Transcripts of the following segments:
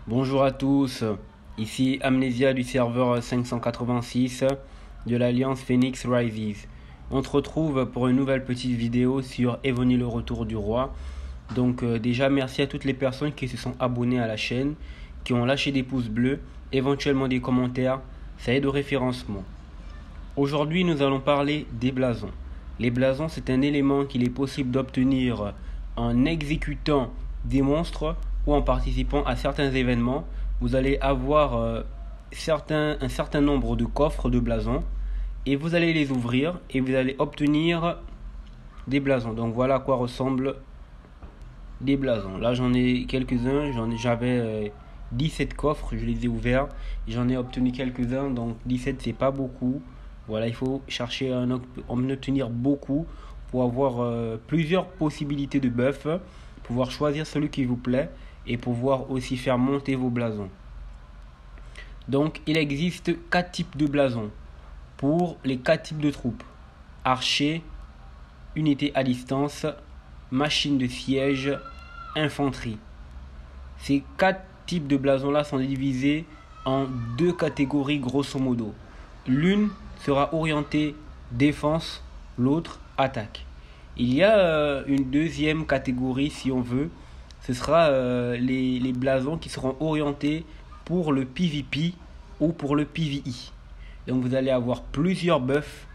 Bonjour à tous, ici Amnesia du serveur 586 de l'Alliance Phoenix Rises. On se retrouve pour une nouvelle petite vidéo sur Evony le retour du roi. Donc déjà merci à toutes les personnes qui se sont abonnées à la chaîne, qui ont lâché des pouces bleus, éventuellement des commentaires, ça aide au référencement. Aujourd'hui nous allons parler des blasons. Les blasons c'est un élément qu'il est possible d'obtenir en exécutant des monstres ou en participant à certains événements. Vous allez avoir un certain nombre de coffres de blasons et vous allez les ouvrir et vous allez obtenir des blasons. Donc voilà à quoi ressemblent des blasons. Là j'en ai quelques-uns, j'avais 17 coffres, je les ai ouverts, j'en ai obtenu quelques-uns, donc 17 c'est pas beaucoup. Voilà, il faut chercher à en obtenir beaucoup pour avoir plusieurs possibilités de buff, pouvoir choisir celui qui vous plaît et pouvoir aussi faire monter vos blasons. Donc il existe 4 types de blasons pour les 4 types de troupes: archer, unité à distance, machine de siège, infanterie. Ces 4 types de blasons là sont divisés en 2 catégories grosso modo. L'une sera orientée défense, l'autre attaque. Il y a une deuxième catégorie si on veut, ce sera les blasons qui seront orientés pour le PvP ou pour le PvE. Donc vous allez avoir plusieurs buffs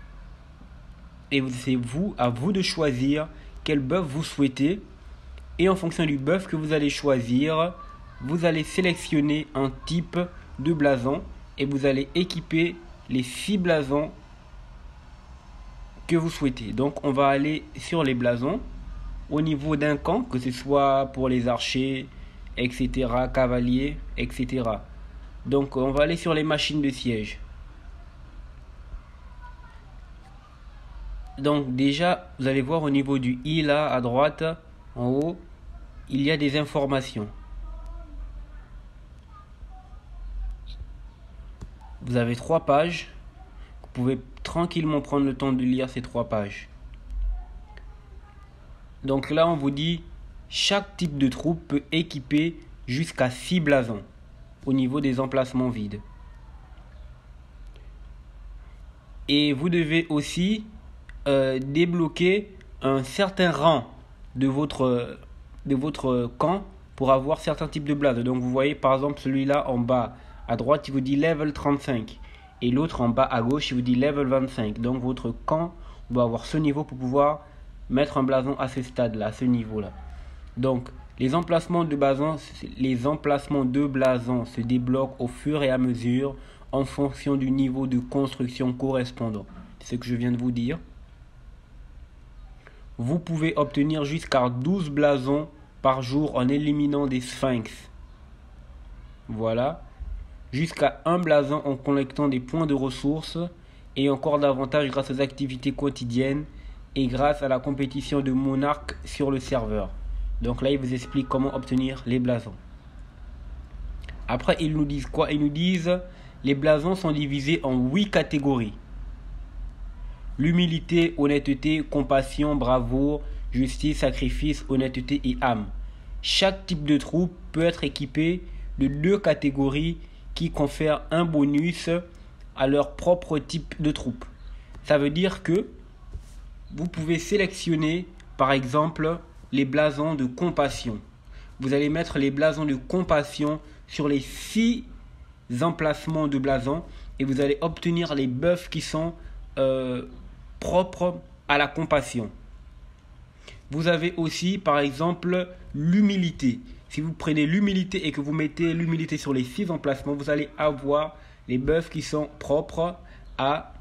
et c'est à vous de choisir quel buff vous souhaitez. Et en fonction du buff que vous allez choisir, vous allez sélectionner un type de blason et vous allez équiper les 6 blasons que vous souhaitez. Donc on va aller sur les blasons au niveau d'un camp, que ce soit pour les archers, etc., cavaliers, etc. Donc on va aller sur les machines de siège. Donc déjà, vous allez voir au niveau du i là, à droite, en haut, il y a des informations. Vous avez 3 pages. Vous pouvez tranquillement prendre le temps de lire ces 3 pages. Donc là, on vous dit chaque type de troupe peut équiper jusqu'à 6 blasons au niveau des emplacements vides. Et vous devez aussi débloquer un certain rang de votre camp pour avoir certains types de blasons. Donc vous voyez par exemple celui-là en bas à droite, il vous dit level 35. Et l'autre en bas à gauche, il vous dit level 25. Donc votre camp doit avoir ce niveau pour pouvoir mettre un blason à ce stade-là, à ce niveau-là. Donc les emplacements de blason se débloquent au fur et à mesure en fonction du niveau de construction correspondant. C'est ce que je viens de vous dire. Vous pouvez obtenir jusqu'à 12 blasons par jour en éliminant des sphinx. Voilà. Jusqu'à 1 blason en collectant des points de ressources et encore davantage grâce aux activités quotidiennes et grâce à la compétition de monarques sur le serveur. Donc là, ils vous expliquent comment obtenir les blasons. Après, ils nous disent quoi? Ils nous disent les blasons sont divisés en 8 catégories. L'humilité, honnêteté, compassion, bravoure, justice, sacrifice, honnêteté et âme. Chaque type de troupe peut être équipé de 2 catégories qui confèrent un bonus à leur propre type de troupe. Ça veut dire que vous pouvez sélectionner par exemple les blasons de compassion. Vous allez mettre les blasons de compassion sur les 6 emplacements de blasons et vous allez obtenir les buffs qui sont propres à la compassion. Vous avez aussi par exemple l'humilité. Si vous prenez l'humilité et que vous mettez l'humilité sur les 6 emplacements, vous allez avoir les buffs qui sont propres à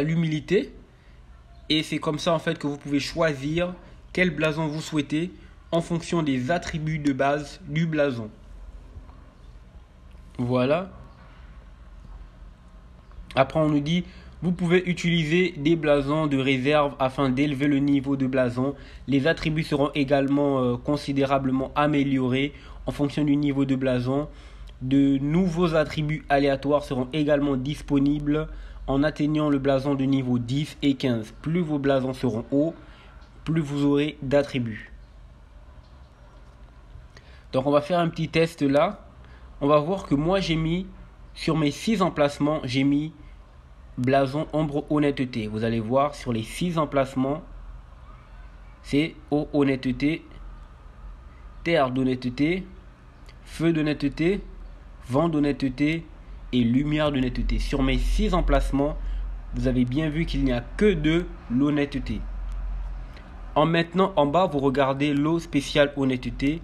l'humilité. Et c'est comme ça en fait que vous pouvez choisir quel blason vous souhaitez en fonction des attributs de base du blason. Voilà. Après on nous dit vous pouvez utiliser des blasons de réserve afin d'élever le niveau de blason. Les attributs seront également considérablement améliorés en fonction du niveau de blason. De nouveaux attributs aléatoires seront également disponibles en atteignant le blason de niveau 10 et 15. Plus vos blasons seront hauts, plus vous aurez d'attributs. Donc on va faire un petit test là. On va voir que moi j'ai mis, sur mes 6 emplacements, j'ai mis blason ombre honnêteté. Vous allez voir sur les 6 emplacements, c'est eau honnêteté, terre d'honnêteté, feu d'honnêteté, vent d'honnêteté et lumière d'honnêteté. Sur mes 6 emplacements, vous avez bien vu qu'il n'y a que de l'honnêteté. Maintenant, en bas, vous regardez l'eau spéciale honnêteté.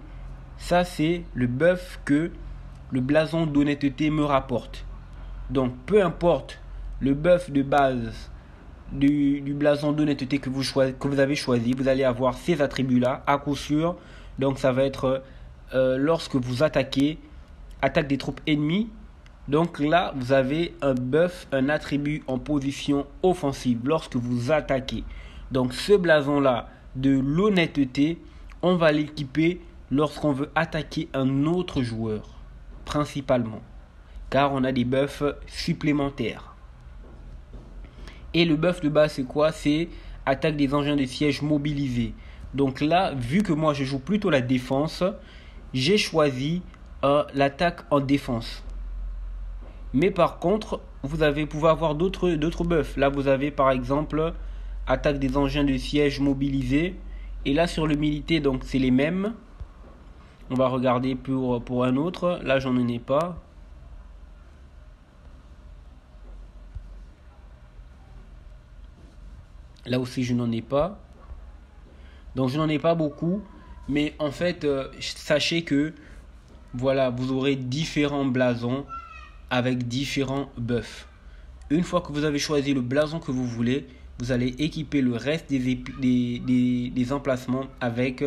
Ça, c'est le buff que le blason d'honnêteté me rapporte. Donc, peu importe le buff de base du blason d'honnêteté que vous avez choisi, vous allez avoir ces attributs-là, à coup sûr. Donc, ça va être lorsque vous attaquez, attaque des troupes ennemies. Donc là, vous avez un buff, un attribut en position offensive lorsque vous attaquez. Donc ce blason-là de l'honnêteté, on va l'équiper lorsqu'on veut attaquer un autre joueur, principalement. Car on a des buffs supplémentaires. Et le buff de base, c'est quoi? C'est attaque des engins de siège mobilisés. Donc là, vu que moi je joue plutôt la défense, j'ai choisi l'attaque en défense. Mais par contre, vous pouvez avoir d'autres buffs. Là, vous avez par exemple attaque des engins de siège mobilisés. Et là, sur le milité, donc c'est les mêmes. On va regarder pour un autre. Là, j'en ai pas. Là aussi, je n'en ai pas. Donc, je n'en ai pas beaucoup. Mais en fait, sachez que voilà, vous aurez différents blasons avec différents buffs. Une fois que vous avez choisi le blason que vous voulez, vous allez équiper le reste des emplacements avec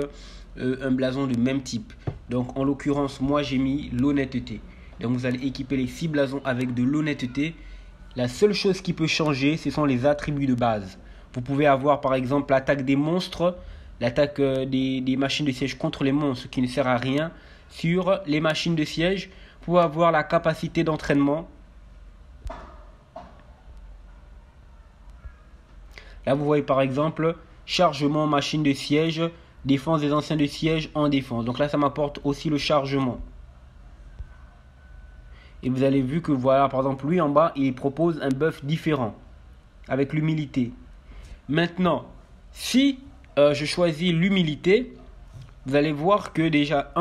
un blason de même type. Donc en l'occurrence, moi j'ai mis l'honnêteté. Donc vous allez équiper les 6 blasons avec de l'honnêteté. La seule chose qui peut changer, ce sont les attributs de base. Vous pouvez avoir par exemple l'attaque des monstres, l'attaque des machines de siège contre les monstres qui ne sert à rien. Sur les machines de siège, pour avoir la capacité d'entraînement. Là, vous voyez par exemple, chargement, machine de siège, défense des anciens de siège en défense. Donc là, ça m'apporte aussi le chargement. Et vous avez vu que voilà, par exemple, lui en bas, il propose un buff différent, avec l'humilité. Maintenant, si je choisis l'humilité, vous allez voir que déjà,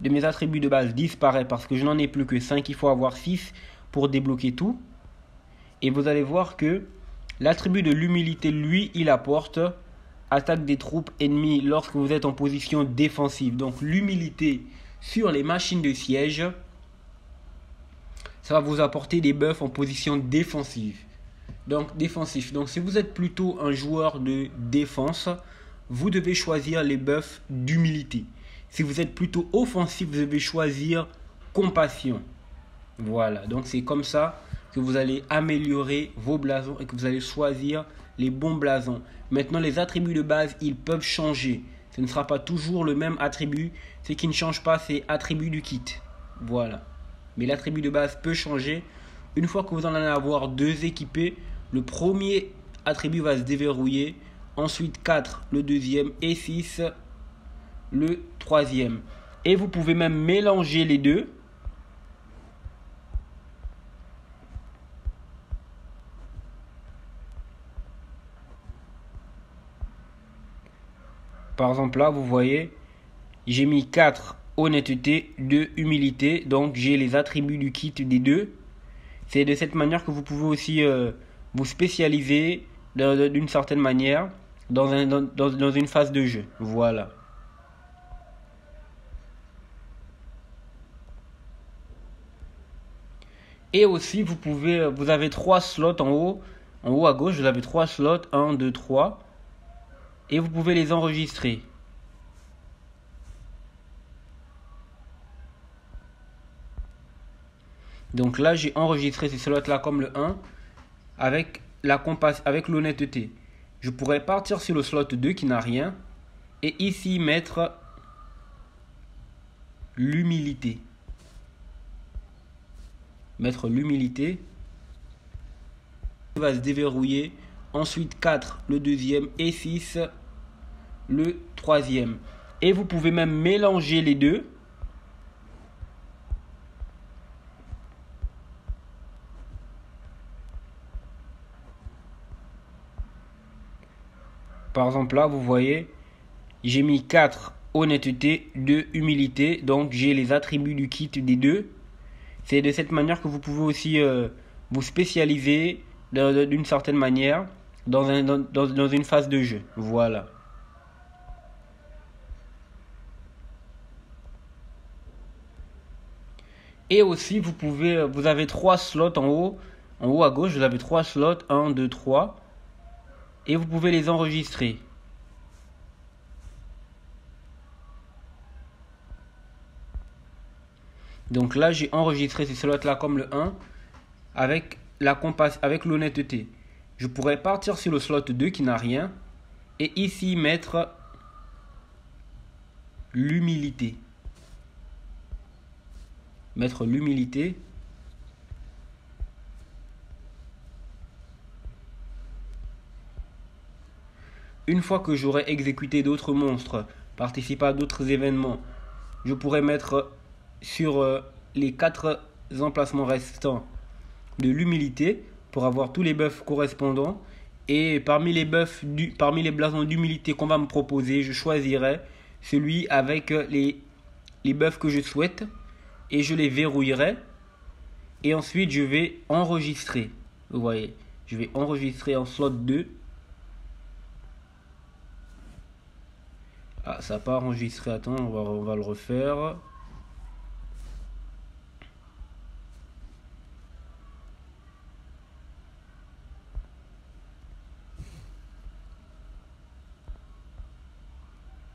de mes attributs de base disparaît parce que je n'en ai plus que 5. Il faut avoir 6 pour débloquer tout. Et vous allez voir que l'attribut de l'humilité, lui, il apporte attaque des troupes ennemies lorsque vous êtes en position défensive. Donc l'humilité sur les machines de siège, ça va vous apporter des buffs en position défensive. Donc défensif. Donc si vous êtes plutôt un joueur de défense, vous devez choisir les buffs d'humilité. Si vous êtes plutôt offensif, vous devez choisir compassion. Voilà, donc c'est comme ça que vous allez améliorer vos blasons et que vous allez choisir les bons blasons. Maintenant, les attributs de base, ils peuvent changer. Ce ne sera pas toujours le même attribut. Ce qui ne change pas, c'est attribut du kit. Voilà. Mais l'attribut de base peut changer. Une fois que vous en allez avoir 2 équipés, le premier attribut va se déverrouiller. Ensuite 4, le deuxième, et 6, le troisième. Et vous pouvez même mélanger les deux. Par exemple là, vous voyez, j'ai mis 4 honnêteté, 2 humilité. Donc j'ai les attributs du kit des deux. C'est de cette manière que vous pouvez aussi vous spécialiser d'une certaine manière dans une phase de jeu. Voilà. Et aussi, vous avez 3 slots en haut. En haut à gauche, vous avez 3 slots. 1, 2, 3. Et vous pouvez les enregistrer. Donc là, j'ai enregistré ces slots-là comme le 1 avec l'honnêteté. Je pourrais partir sur le slot 2 qui n'a rien. Et ici, mettre l'humilité. Mettre l'humilité. Il va se déverrouiller. Ensuite 4, le deuxième, et 6, le troisième. Et vous pouvez même mélanger les deux. Par exemple là, vous voyez, j'ai mis 4 honnêteté, 2 humilité. Donc j'ai les attributs du kit des deux. C'est de cette manière que vous pouvez aussi vous spécialiser d'une certaine manière dans une phase de jeu. Voilà. Et aussi, vous avez 3 slots en haut à gauche, vous avez 3 slots, 1, 2, 3. Et vous pouvez les enregistrer. Donc là, j'ai enregistré ces slots-là comme le 1 avec avec l'honnêteté. Je pourrais partir sur le slot 2 qui n'a rien et ici mettre l'humilité. Mettre l'humilité. Une fois que j'aurai exécuté d'autres monstres, participé à d'autres événements, je pourrais mettre sur les 4 emplacements restants de l'humilité pour avoir tous les buffs correspondants. Et parmi les blasons d'humilité qu'on va me proposer, je choisirai celui avec les buffs que je souhaite et je les verrouillerai. Et ensuite, je vais enregistrer. Vous voyez, je vais enregistrer en slot 2. Ah, ça n'a pas enregistré. Attends, on va le refaire.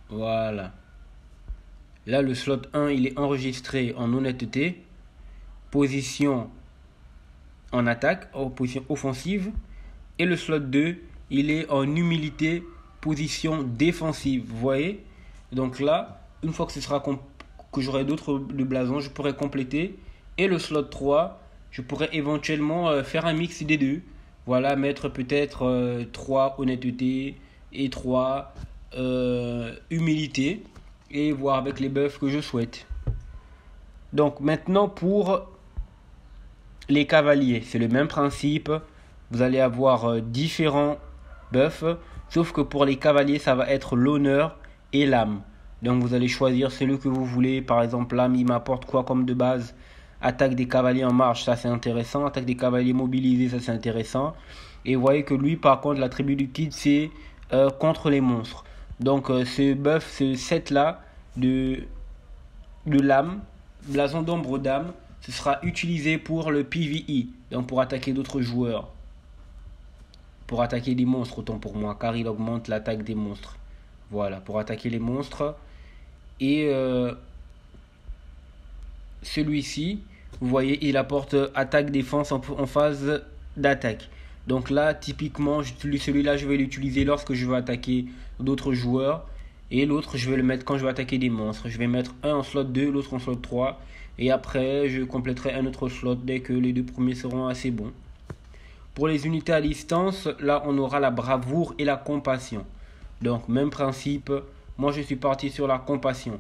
Voilà. Là, le slot 1, il est enregistré en honnêteté, position en attaque, en position offensive. Et le slot 2, il est en humilité, position défensive. Vous voyez? Donc là, une fois que j'aurai d'autres de blasons, je pourrai compléter. Et le slot 3, je pourrais éventuellement faire un mix des deux. Voilà, mettre peut-être 3 honnêteté et 3 humilité. Et voir avec les buffs que je souhaite. Donc maintenant pour les cavaliers, c'est le même principe. Vous allez avoir différents buffs, sauf que pour les cavaliers, ça va être l'honneur et l'âme. Donc vous allez choisir celui que vous voulez. Par exemple, l'âme, il m'apporte quoi comme de base? Attaque des cavaliers en marche, ça c'est intéressant. Attaque des cavaliers mobilisés, ça c'est intéressant. Et vous voyez que lui, par contre, l'attribut du kit, c'est contre les monstres. Donc ce buff, ce set là de l'âme, blason d'ombre d'âme, ce sera utilisé pour le PvE, donc pour attaquer d'autres joueurs. Pour attaquer des monstres, autant pour moi, car il augmente l'attaque des monstres. Voilà, pour attaquer les monstres. Et celui-ci, vous voyez, il apporte attaque-défense en phase d'attaque. Donc là, typiquement, celui-là, je vais l'utiliser lorsque je vais attaquer d'autres joueurs. Et l'autre, je vais le mettre quand je vais attaquer des monstres. Je vais mettre un en slot 2, l'autre en slot 3. Et après, je compléterai un autre slot dès que les deux premiers seront assez bons. Pour les unités à distance, là, on aura la bravoure et la compassion. Donc, même principe. Moi, je suis parti sur la compassion.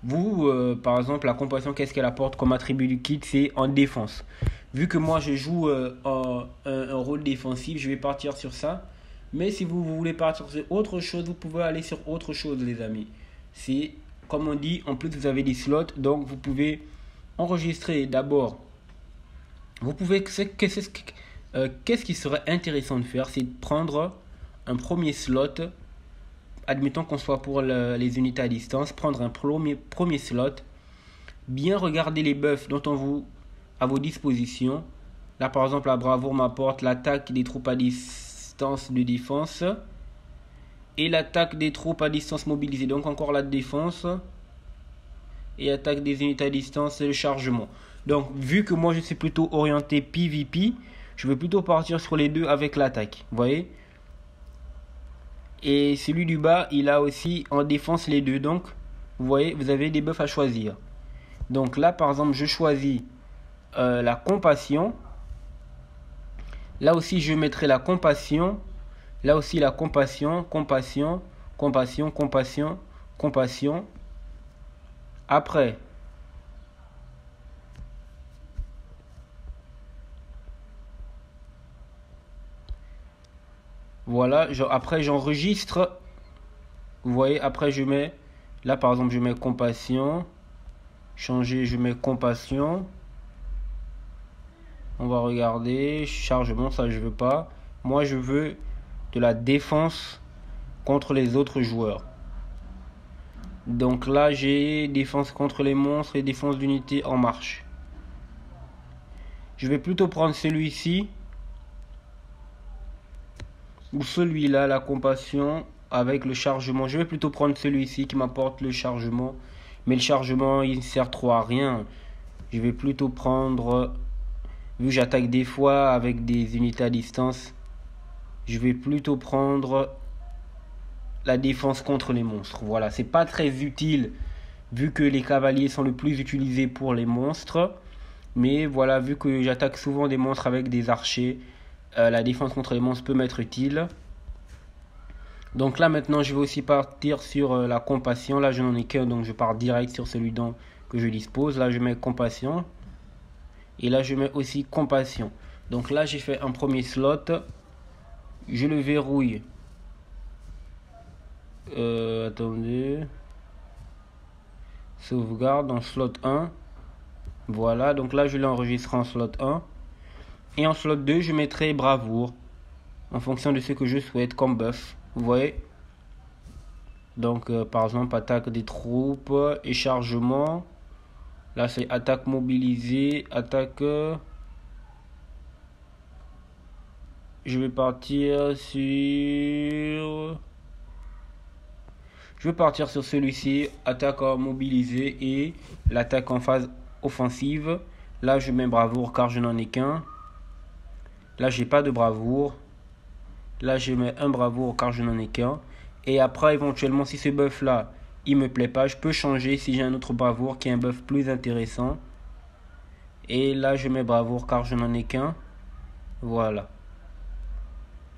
Vous, par exemple, la compassion, qu'est-ce qu'elle apporte comme attribut du kit? C'est en défense. Vu que moi, je joue un rôle défensif, je vais partir sur ça. Mais si vous voulez partir sur autre chose, vous pouvez aller sur autre chose, les amis. C'est, comme on dit, en plus, vous avez des slots. Donc, vous pouvez enregistrer d'abord. Vous pouvez... qu'est-ce qui serait intéressant de faire? C'est de prendre un premier slot. Admettons qu'on soit pour les unités à distance, prendre un premier slot, bien regarder les buffs dont on vous à vos dispositions. Là par exemple la bravoure m'apporte l'attaque des troupes à distance de défense et l'attaque des troupes à distance mobilisées. Donc encore la défense et attaque des unités à distance et le chargement. Donc vu que moi je suis plutôt orienté PvP, je vais plutôt partir sur les deux avec l'attaque. Vous voyez? Et celui du bas, il a aussi en défense les deux. Donc, vous voyez, vous avez des buffs à choisir. Donc là, par exemple, je choisis la compassion. Là aussi, je mettrai la compassion. Là aussi, la compassion, compassion, compassion, compassion, compassion. Après, Voilà, après j'enregistre. Vous voyez, après je mets, là par exemple je mets compassion. Changer, je mets compassion. On va regarder. Chargement, ça je veux pas. Moi je veux de la défense contre les autres joueurs. Donc là j'ai défense contre les monstres et défense d'unité en marche. Je vais plutôt prendre celui-ci ou celui-là, la compassion avec le chargement. Je vais plutôt prendre celui-ci qui m'apporte le chargement. Mais le chargement il ne sert trop à rien. Je vais plutôt prendre, vu que j'attaque des fois avec des unités à distance, je vais plutôt prendre la défense contre les monstres. Voilà, c'est pas très utile vu que les cavaliers sont le plus utilisés pour les monstres. Mais voilà, vu que j'attaque souvent des monstres avec des archers, la défense contre les monstres peut m'être utile. Donc là maintenant je vais aussi partir sur la compassion. Là je n'en ai qu'un, donc je pars direct sur celui dont que je dispose. Là je mets compassion. Et là je mets aussi compassion. Donc là j'ai fait un premier slot. Je le verrouille. Attendez. Sauvegarde en slot 1. Voilà, donc là je l'ai enregistré en slot 1. Et en slot 2 je mettrai bravoure. En fonction de ce que je souhaite comme buff. Vous voyez. Donc par exemple attaque des troupes et chargement. Là c'est attaque mobilisée, attaque. Je vais partir sur. Je vais partir sur celui-ci, attaque mobilisée et l'attaque en phase offensive. Là je mets bravoure car je n'en ai qu'un. Là j'ai pas de bravoure. Là je mets un bravoure car je n'en ai qu'un. Et après éventuellement si ce buff là il me plaît pas, je peux changer si j'ai un autre bravoure qui est un buff plus intéressant. Et là je mets bravoure car je n'en ai qu'un. Voilà.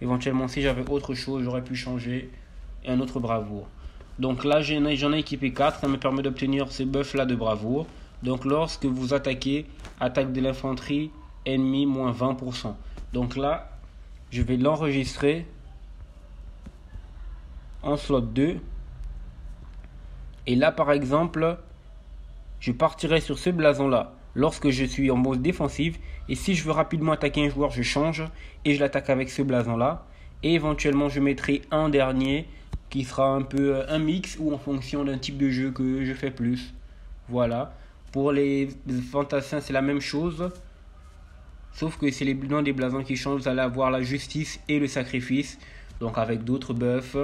Éventuellement si j'avais autre chose j'aurais pu changer un autre bravoure. Donc là j'en ai équipé 4, ça me permet d'obtenir ce buff là de bravoure. Donc lorsque vous attaquez, attaque de l'infanterie ennemi moins 20%. Donc là je vais l'enregistrer en slot 2. Et là par exemple je partirai sur ce blason là lorsque je suis en mode défensif. Et si je veux rapidement attaquer un joueur, je change et je l'attaque avec ce blason là. Et éventuellement je mettrai un dernier qui sera un peu un mix ou en fonction d'un type de jeu que je fais plus. Voilà. Pour les fantassins c'est la même chose. Sauf que c'est les noms des blasons qui changent. Vous allez avoir la justice et le sacrifice. Donc avec d'autres buffs.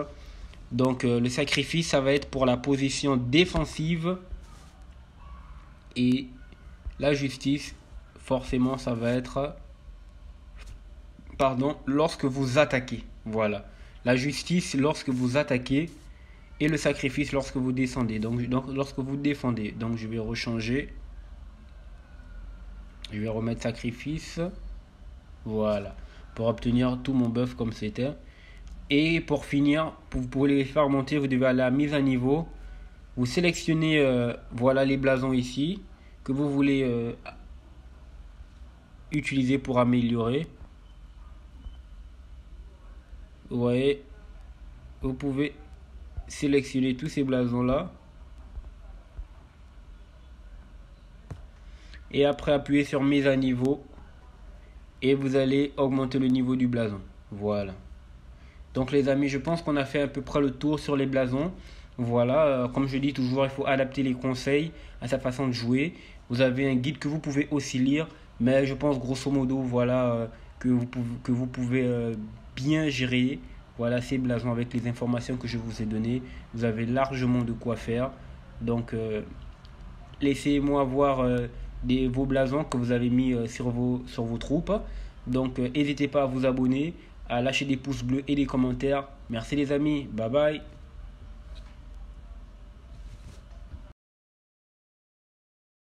Donc le sacrifice ça va être pour la position défensive. Et la justice forcément ça va être lorsque vous attaquez. Voilà. La justice lorsque vous attaquez. Et le sacrifice lorsque vous descendez. Donc lorsque vous défendez. Donc je vais rechanger. Je vais remettre sacrifice. Voilà. Pour obtenir tout mon buff comme c'était. Et pour finir, vous pouvez les faire monter. Vous devez aller à mise à niveau. Vous sélectionnez voilà les blasons ici. Que vous voulez utiliser pour améliorer. Vous voyez. Vous pouvez sélectionner tous ces blasons là. Et après appuyer sur mise à niveau. Et vous allez augmenter le niveau du blason. Voilà. Donc les amis, je pense qu'on a fait à peu près le tour sur les blasons. Voilà, comme je dis toujours, il faut adapter les conseils à sa façon de jouer. Vous avez un guide que vous pouvez aussi lire. Mais je pense grosso modo, voilà, que vous pouvez bien gérer. Voilà ces blasons avec les informations que je vous ai données. Vous avez largement de quoi faire. Donc laissez-moi voir vos blasons que vous avez mis sur vos troupes. Donc n'hésitez pas à vous abonner, à lâcher des pouces bleus et des commentaires. Merci les amis, bye bye.